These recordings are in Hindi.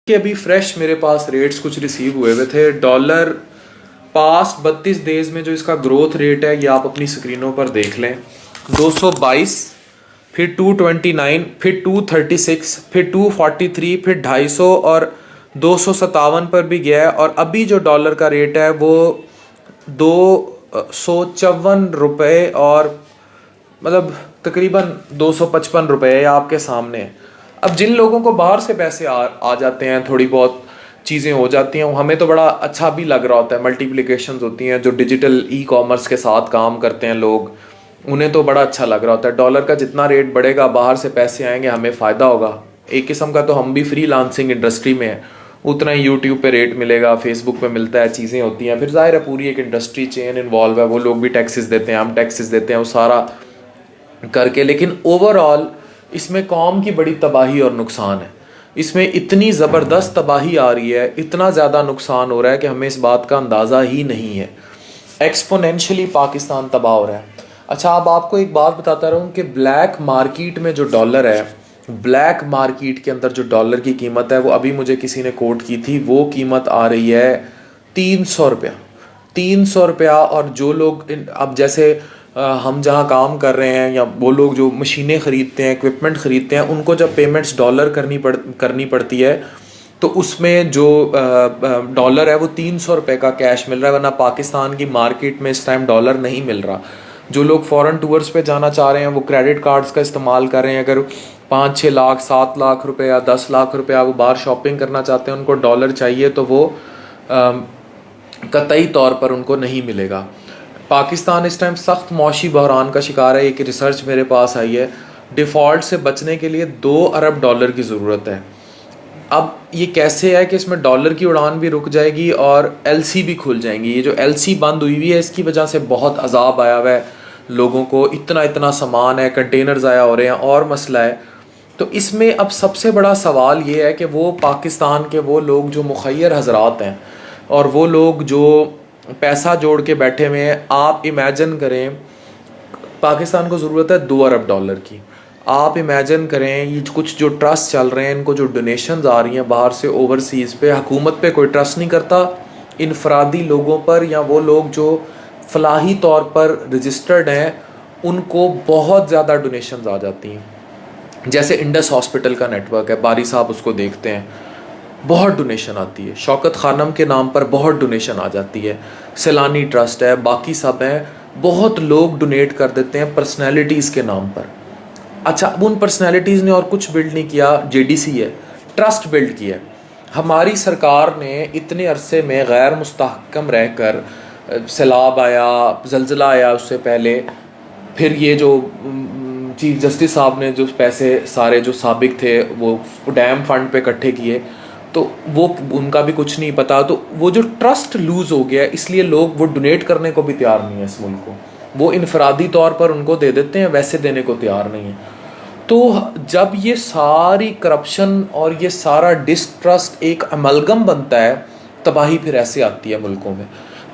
कि अभी फ्रेश मेरे पास रेट्स कुछ रिसीव हुए थे। डॉलर पास्ट 32 डेज में जो इसका ग्रोथ रेट है ये आप अपनी स्क्रीनों पर देख लें। 222, फिर 229, फिर 236, फिर 243, फिर 250 और 257 पर भी गया है। और अभी जो डॉलर का रेट है वो 254 रुपये और मतलब तकरीबन 255 रुपये आपके सामने है। अब जिन लोगों को बाहर से पैसे आ जाते हैं, थोड़ी बहुत चीज़ें हो जाती हैं, हमें तो बड़ा अच्छा भी लग रहा होता है। मल्टीप्लिकेशंस होती हैं, जो डिजिटल ई कॉमर्स के साथ काम करते हैं लोग, उन्हें तो बड़ा अच्छा लग रहा होता है। डॉलर का जितना रेट बढ़ेगा, बाहर से पैसे आएंगे, हमें फ़ायदा होगा। एक किस्म का तो हम भी फ्री लांसिंग इंडस्ट्री में हैं, उतना ही यूट्यूब पे रेट मिलेगा, फेसबुक पे मिलता है, चीज़ें होती हैं। फिर जाहिर है पूरी एक इंडस्ट्री चेन इन्वॉल्व है, वो लोग भी टैक्सेस देते हैं, हम टैक्सेस देते हैं, वो सारा करके। लेकिन ओवरऑल इसमें कौम की बड़ी तबाही और नुकसान है। इसमें इतनी ज़बरदस्त तबाही आ रही है, इतना ज़्यादा नुकसान हो रहा है कि हमें इस बात का अंदाज़ा ही नहीं है। एक्सपोनेंशियली पाकिस्तान तबाह हो रहा है। अच्छा, अब आपको एक बात बताता रहूँ कि ब्लैक मार्केट में जो डॉलर है, ब्लैक मार्केट के अंदर जो डॉलर की कीमत है, वो अभी मुझे किसी ने कोट की थी, वो कीमत आ रही है 300 रुपया। 300 रुपया। और जो लोग अब जैसे हम जहाँ काम कर रहे हैं, या वो लोग जो मशीनें ख़रीदते हैं, इक्विपमेंट ख़रीदते हैं, उनको जब पेमेंट्स डॉलर करनी पड़ती है, तो उसमें जो डॉलर है वो 300 रुपये का कैश मिल रहा है। वरना पाकिस्तान की मार्केट में इस टाइम डॉलर नहीं मिल रहा। जो लोग फ़ॉरेन टूर्स पे जाना चाह रहे हैं, वो क्रेडिट कार्ड्स का इस्तेमाल कर रहे हैं। अगर 5-6 लाख, 7 लाख रुपए या 10 लाख रुपया वो बाहर शॉपिंग करना चाहते हैं, उनको डॉलर चाहिए, तो वो कतई तौर पर उनको नहीं मिलेगा। पाकिस्तान इस टाइम सख्त मौशी बहरान का शिकार है। एक रिसर्च मेरे पास आई है, डिफ़ॉल्ट से बचने के लिए 2 अरब डॉलर की ज़रूरत है। अब ये कैसे है कि इसमें डॉलर की उड़ान भी रुक जाएगी और एलसी भी खुल जाएंगी। ये जो एलसी बंद हुई हुई है, इसकी वजह से बहुत अजाब आया हुआ है लोगों को। इतना इतना सामान है, कंटेनर ज़ाया हो रहे हैं और मसला है। तो इसमें अब सबसे बड़ा सवाल ये है कि वो पाकिस्तान के वो लोग जो मुखय्यर हजरात हैं और वो लोग जो पैसा जोड़ के बैठे हुए हैं, आप इमेजिन करें, पाकिस्तान को ज़रूरत है 2 अरब डॉलर की। आप इमेजिन करें, ये कुछ जो ट्रस्ट चल रहे हैं, इनको जो डोनेशंस आ रही हैं बाहर से ओवरसीज़ पे, हुकूमत पे कोई ट्रस्ट नहीं करता। इनफरादी लोगों पर या वो लोग जो फलाही तौर पर रजिस्टर्ड हैं, उनको बहुत ज़्यादा डोनेशंस आ जाती हैं। जैसे इंडस हॉस्पिटल का नेटवर्क है, बारी साहब उसको देखते हैं, बहुत डोनेशन आती है। शौकत खानम के नाम पर बहुत डोनेशन आ जाती है। सैलानी ट्रस्ट है, बाकी सब हैं, बहुत लोग डोनेट कर देते हैं पर्सनैलिटीज़ के नाम पर। अच्छा, अब उन पर्सनैलिटीज़ ने और कुछ बिल्ड नहीं किया, जेडीसी है, ट्रस्ट बिल्ड किया। हमारी सरकार ने इतने अरसे में गैर मुस्तहकम रहकर, सैलाब आया, ज़लज़ला आया उससे पहले, फिर ये जो चीफ जस्टिस साहब ने जो पैसे सारे जो साबिक थे वो डैम फंड पे इकट्ठे किए, तो वो उनका भी कुछ नहीं पता। तो वो जो ट्रस्ट लूज़ हो गया, इसलिए लोग वो डोनेट करने को भी तैयार नहीं है इस मुल्क को। वो इनफरादी तौर पर उनको दे देते हैं, वैसे देने को तैयार नहीं है। तो जब ये सारी करप्शन और ये सारा डिस्ट्रस्ट एक अमलगम बनता है, तबाही फिर ऐसे आती है मुल्कों में।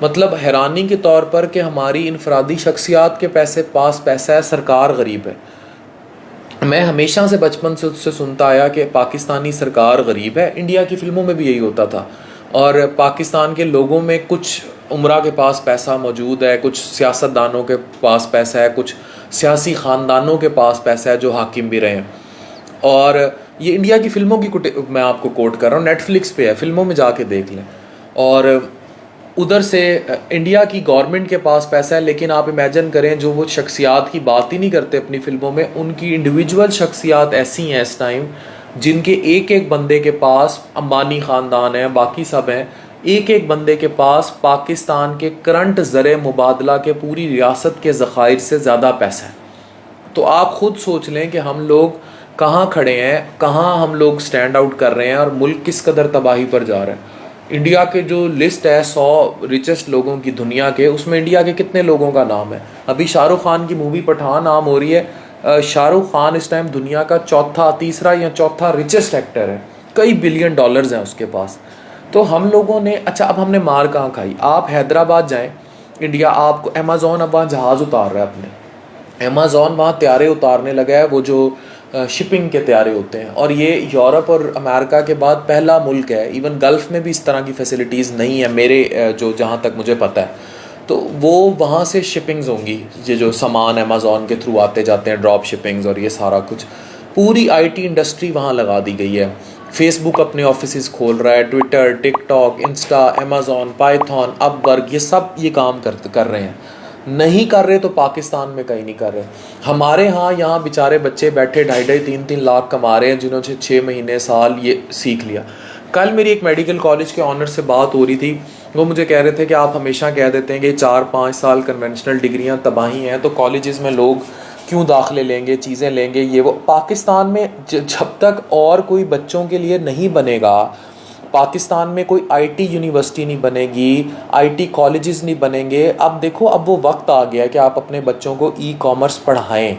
मतलब हैरानी के तौर पर कि हमारी इनफरादी शख्सियात के पास पैसा है, सरकार गरीब है। मैं हमेशा से बचपन से उससे सुनता आया कि पाकिस्तानी सरकार गरीब है। इंडिया की फ़िल्मों में भी यही होता था। और पाकिस्तान के लोगों में कुछ उमरा के पास पैसा मौजूद है, कुछ सियासतदानों के पास पैसा है, कुछ सियासी ख़ानदानों के पास पैसा है जो हाकिम भी रहे हैं। और ये इंडिया की फ़िल्मों की मैं आपको कोट कर रहा हूँ, नेटफ्लिक्स पे है, फ़िल्मों में जाके देख लें। और उधर से इंडिया की गवर्नमेंट के पास पैसा है, लेकिन आप इमेजिन करें, जो वो शख्सियात की बात ही नहीं करते अपनी फ़िल्मों में, उनकी इंडिविजुअल शख्सियात ऐसी हैं इस टाइम, जिनके एक एक बंदे के पास, अंबानी ख़ानदान है, बाकी सब हैं, एक एक बंदे के पास पाकिस्तान के करंट ज़र मुबादला के पूरी रियासत के ज़खायर से ज़्यादा पैसा है। तो आप ख़ुद सोच लें कि हम लोग कहाँ खड़े हैं, कहाँ हम लोग स्टैंड आउट कर रहे हैं और मुल्क किस कदर तबाही पर जा रहा है। इंडिया के जो लिस्ट है 100 रिचेस्ट लोगों की दुनिया के, उसमें इंडिया के कितने लोगों का नाम है। अभी शाहरुख खान की मूवी पठान नाम हो रही है। शाहरुख खान इस टाइम दुनिया का तीसरा या चौथा रिचेस्ट एक्टर है, कई बिलियन डॉलर्स हैं उसके पास। तो हम लोगों ने, अच्छा अब हमने मार कहाँ खाई। आप हैदराबाद जाएं, इंडिया, आपको अमेज़ॉन अब वहाँ जहाज़ उतार रहा है अपने, अमेज़ॉन वहाँ त्यारे उतारने लगा है। वो जो शिपिंग के तैयारे होते हैं। और ये यूरोप और अमेरिका के बाद पहला मुल्क है, इवन गल्फ़ में भी इस तरह की फैसिलिटीज़ नहीं है मेरे जो जहाँ तक मुझे पता है। तो वो वहाँ से शिपिंग्स होंगी, ये जो सामान अमेज़ॉन के थ्रू आते जाते हैं, ड्रॉप शिपिंग्स और ये सारा कुछ, पूरी आईटी इंडस्ट्री वहाँ लगा दी गई है। फेसबुक अपने ऑफिसेज़ खोल रहा है, Twitter, TikTok, Insta, Amazon, Python, Upwork, ये सब ये काम कर रहे हैं। नहीं कर रहे तो पाकिस्तान में कहीं नहीं कर रहे। हमारे यहाँ बेचारे बच्चे बैठे 2.5-3 लाख कमा रहे हैं, जिन्होंने 6 महीने साल ये सीख लिया। कल मेरी एक मेडिकल कॉलेज के ऑनर से बात हो रही थी, वो मुझे कह रहे थे कि आप हमेशा कह देते हैं कि 4-5 साल कन्वेंशनल डिग्रियां तबाही हैं, तो कॉलेजेस में लोग क्यों दाखिले लेंगे, चीज़ें लेंगे, ये वो। पाकिस्तान में जब तक और कोई बच्चों के लिए नहीं बनेगा, पाकिस्तान में कोई आईटी यूनिवर्सिटी नहीं बनेगी, आईटी कॉलेजेस नहीं बनेंगे। अब देखो, अब वो वक्त आ गया कि आप अपने बच्चों को ई कॉमर्स पढ़ाएं।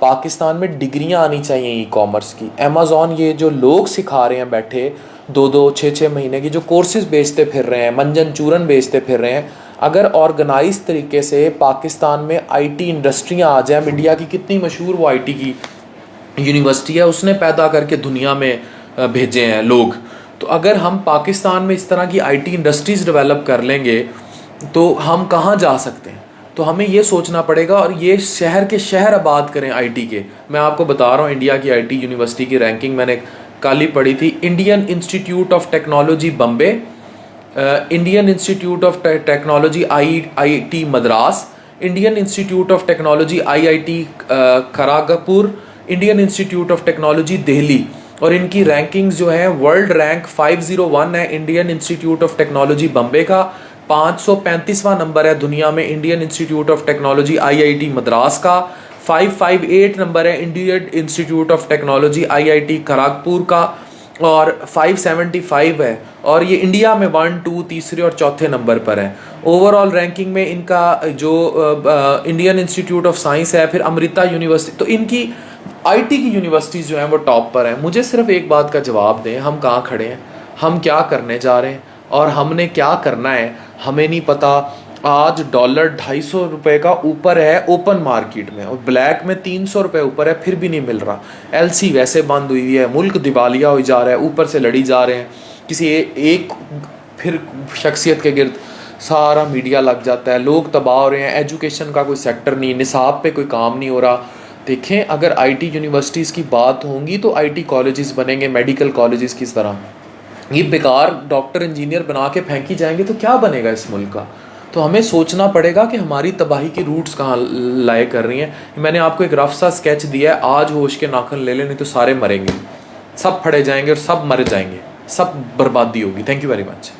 पाकिस्तान में डिग्रियां आनी चाहिए ई कॉमर्स की। अमेज़ॉन ये जो लोग सिखा रहे हैं बैठे 2-2, 6-6 महीने की जो कोर्सेज बेचते फिर रहे हैं, मंजन चूरन बेचते फिर रहे हैं, अगर ऑर्गेनाइज तरीके से पाकिस्तान में आईटी इंडस्ट्रियां आ जाएं, इंडिया की कितनी मशहूर वो आईटी की यूनिवर्सिटी है, उसने पैदा करके दुनिया में भेजे हैं लोग। तो अगर हम पाकिस्तान में इस तरह की आईटी इंडस्ट्रीज़ डेवलप कर लेंगे तो हम कहाँ जा सकते हैं। तो हमें ये सोचना पड़ेगा और ये शहर के शहर आबाद करें आईटी के। मैं आपको बता रहा हूँ, इंडिया की आईटी यूनिवर्सिटी की रैंकिंग मैंने कल ही पढ़ी थी। Indian institute of technology Bombay, Indian institute of technology IIT Madras, Indian institute of technology IIT Kharagpur, Indian institute of technology Delhi. और इनकी रैंकिंग्स जो है, वर्ल्ड रैंक 501 है Indian institute of technology Bombay का, 535वां नंबर है दुनिया में Indian institute of technology IIT Madras का, 558 नंबर है Indian institute of technology IIT Kharagpur का, और 575 है। और ये इंडिया में 1, 2, तीसरे और चौथे नंबर पर है। ओवरऑल रैंकिंग में इनका जो इंडियन इंस्टीट्यूट ऑफ साइंस है, फिर अमृता यूनिवर्सिटी, तो इनकी आईटी की यूनिवर्सिटीज़ जो हैं वो टॉप पर हैं। मुझे सिर्फ एक बात का जवाब दें, हम कहाँ खड़े हैं, हम क्या करने जा रहे हैं और हमने क्या करना है, हमें नहीं पता। आज डॉलर 250 रुपये का ऊपर है ओपन मार्केट में, और ब्लैक में 300 रुपये ऊपर है, फिर भी नहीं मिल रहा। एलसी वैसे बंद हुई है, मुल्क दिवालिया हो जा रहा है, ऊपर से लड़ी जा रहे हैं। किसी एक फिर शख्सियत के गिर्द सारा मीडिया लग जाता है, लोग तबाह हो रहे हैं, एजुकेशन का कोई सेक्टर नहीं, निसाब पे कोई काम नहीं हो रहा। देखें, अगर आईटी यूनिवर्सिटीज़ की बात होंगी तो आईटी कॉलेजेस बनेंगे, मेडिकल कॉलेजेस किस तरह। ये बेकार डॉक्टर इंजीनियर बना के फेंकी जाएंगे तो क्या बनेगा इस मुल्क का। तो हमें सोचना पड़ेगा कि हमारी तबाही की रूट्स कहाँ लाए कर रही हैं। मैंने आपको एक रफ सा स्केच दिया है, आज होश के नाखून ले लें, नहीं तो सारे मरेंगे, सब फड़े जाएंगे और सब मर जाएंगे, सब बर्बादी होगी। Thank you very much.